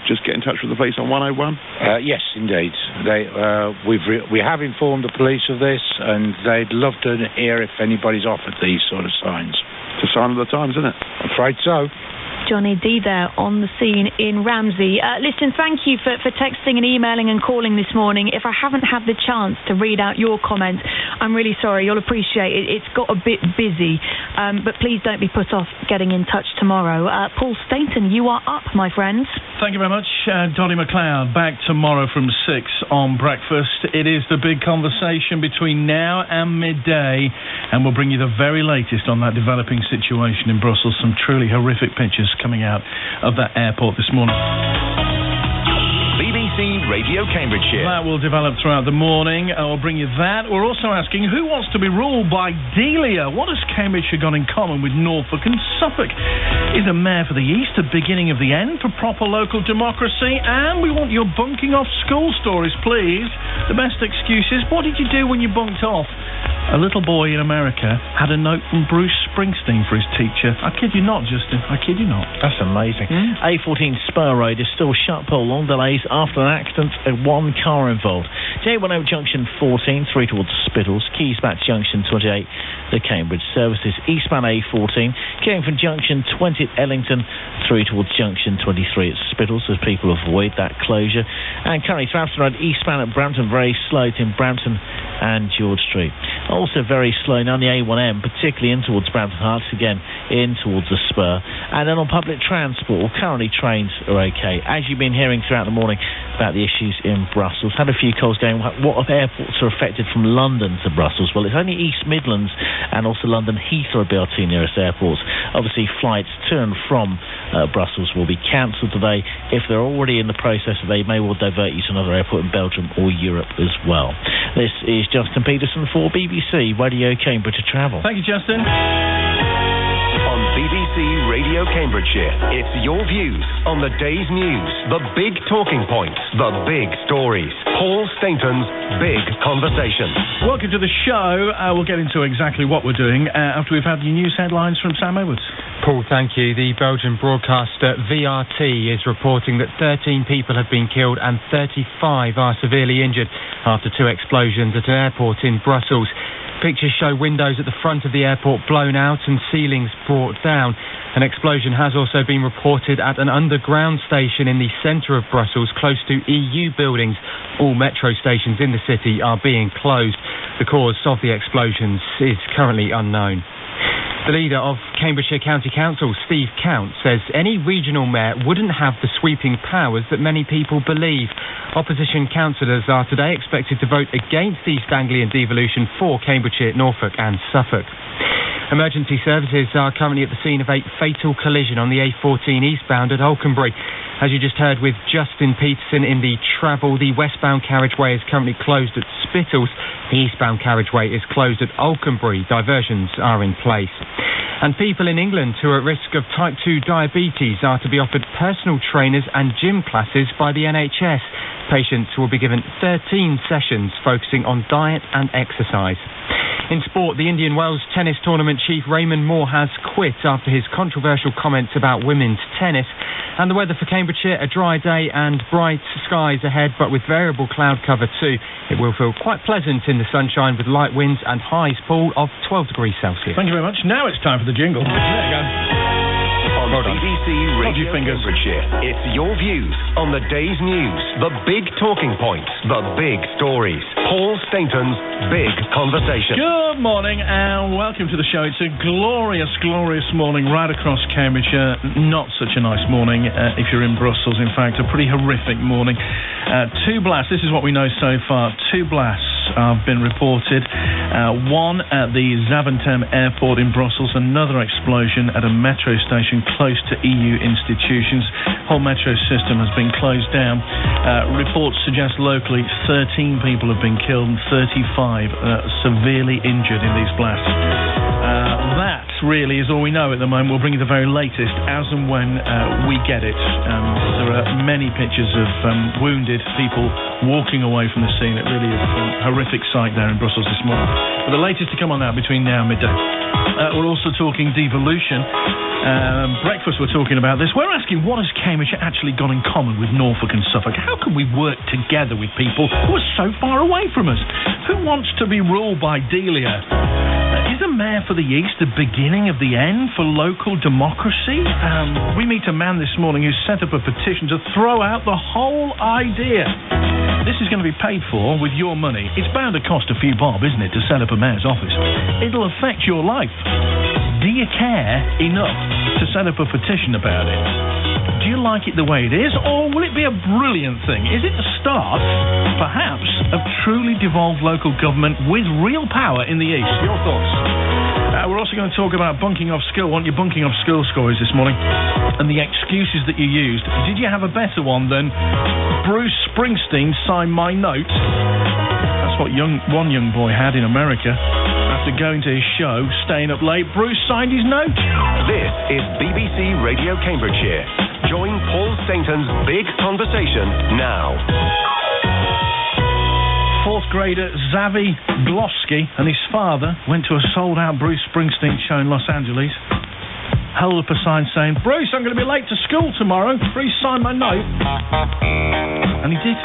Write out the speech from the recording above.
just get in touch with the police on 101? Yes, indeed. We have informed the police of this, and they'd love to hear if anybody's offered these sort of signs. It's a sign of the times, isn't it? I'm afraid so. Johnny D there on the scene in Ramsey. Listen, thank you for texting and emailing and calling this morning. If I haven't had the chance to read out your comment, I'm really sorry. You'll appreciate it. It's got a bit busy, but please don't be put off getting in touch tomorrow. Paul Stainton, you are up, my friend. Thank you very much. Donny McLeod back tomorrow from 6 on Breakfast. It is the big conversation between now and midday, and we'll bring you the very latest on that developing situation in Brussels. Some truly horrific pictures coming out of that airport this morning. BBC Radio Cambridgeshire. That will develop throughout the morning. I'll bring you that. We're also asking, who wants to be ruled by Delia? What has Cambridgeshire got in common with Norfolk and Suffolk? Is a mayor for the East the beginning of the end for proper local democracy? And we want your bunking off school stories, please. The best excuses. What did you do when you bunked off? A little boy in America had a note from Bruce Springsteen for his teacher. I kid you not, Justin. I kid you not. That's amazing. A14 Spur Road is still shut for long delays after an accident and one car involved. J10 Junction 14 through towards Spittles. Keysbatch Junction 28, the Cambridge services. Eastbound A14 Killington Junction 20 at Ellington through towards Junction 23 at Spittles as people avoid that closure. And currently Thrapston Road eastbound at Brampton, very slow in Brampton and George Street. Also very slow now on the A1M, particularly in towards Brampton Heights, again in towards the Spur. And then on public transport, well, currently trains are okay. As you've been hearing throughout the morning about the issues in Brussels, had a few calls going, what airports are affected from London to Brussels? Well, it's only East Midlands and also London Heathrow BRT nearest airports. Obviously, flights to and from Brussels will be cancelled today. If they're already in the process, they may well divert you to another airport in Belgium or Europe as well. This is Justin Peterson for BBC Radio Cambridge to Travel. Thank you, Justin. On BBC Radio Cambridgeshire, it's your views on the day's news, the big talking points, the big stories. Paul Stainton's Big Conversation. Welcome to the show. We'll get into exactly what we're doing after we've had the news headlines from Sam Edwards. Paul, thank you. The Belgian broadcaster VRT is reporting that 13 people have been killed and 35 are severely injured after two explosions at an airport in Brussels. Pictures show windows at the front of the airport blown out and ceilings brought down. An explosion has also been reported at an underground station in the centre of Brussels, close to EU buildings. All metro stations in the city are being closed. The cause of the explosions is currently unknown. The leader of Cambridgeshire County Council, Steve Count, says any regional mayor wouldn't have the sweeping powers that many people believe. Opposition councillors are today expected to vote against East Anglian devolution for Cambridgeshire, Norfolk and Suffolk. Emergency services are currently at the scene of a fatal collision on the A14 eastbound at Alconbury. As you just heard with Justin Peterson in the travel, the westbound carriageway is currently closed at Spittles. The eastbound carriageway is closed at Alconbury. Diversions are in place. And people in England who are at risk of type 2 diabetes are to be offered personal trainers and gym classes by the NHS. Patients will be given 13 sessions focusing on diet and exercise. In sport, the Indian Wells tennis tournament chief Raymond Moore has quit after his controversial comments about women's tennis. And the weather for Cambridgeshire, a dry day and bright skies ahead, but with variable cloud cover too. It will feel quite pleasant in the sunshine with light winds and highs, Paul, of 12 degrees Celsius. Thank you very much. Now it's time for the jingle. There you go. On BBC Radio Cambridgeshire, it's your views on the day's news, the big talking points, the big stories. Paul Stainton's Big Conversation. Good morning and welcome to the show. It's a glorious, glorious morning right across Cambridgeshire. Not such a nice morning if you're in Brussels. In fact, a pretty horrific morning. Two blasts. This is what we know so far. Two blasts have been reported. One at the Zaventem airport in Brussels. Another explosion at a metro station close to EU institutions. Whole metro system has been closed down. Reports suggest locally 13 people have been killed and 35 severely injured in these blasts. That really is all we know at the moment. We'll bring you the very latest as and when we get it. There are many pictures of wounded people walking away from the scene. It really is a horrific sight there in Brussels this morning. But the latest to come on that between now and midday. We're also talking devolution. Breakfast, we're talking about this. We're asking, what has Cambridgeshire actually got in common with Norfolk and Suffolk? How can we work together with people who are so far away from us? Who wants to be ruled by Delia? Is a mayor for the East the beginning of the end for local democracy? We meet a man this morning who's set up a petition to throw out the whole idea. This is going to be paid for with your money. It's bound to cost a few bob, isn't it, to set up a mayor's office? It'll affect your life. Do you care enough to set up a petition about it? Do you like it the way it is, or will it be a brilliant thing? Is it the start, perhaps, of truly devolved local government with real power in the East? Your thoughts? We're also going to talk about bunking off school. Want your bunking off school stories this morning, and the excuses that you used. Did you have a better one than Bruce Springsteen signed my note? That's what one young boy had in America. After going to his show, staying up late, Bruce signed his note. This is BBC Radio Cambridgeshire. Join Paul Stainton's Big Conversation now. Fourth grader Xavi Glosky and his father went to a sold-out Bruce Springsteen show in Los Angeles. Held up a sign saying, "Bruce, I'm going to be late to school tomorrow. Please sign my note." And he did.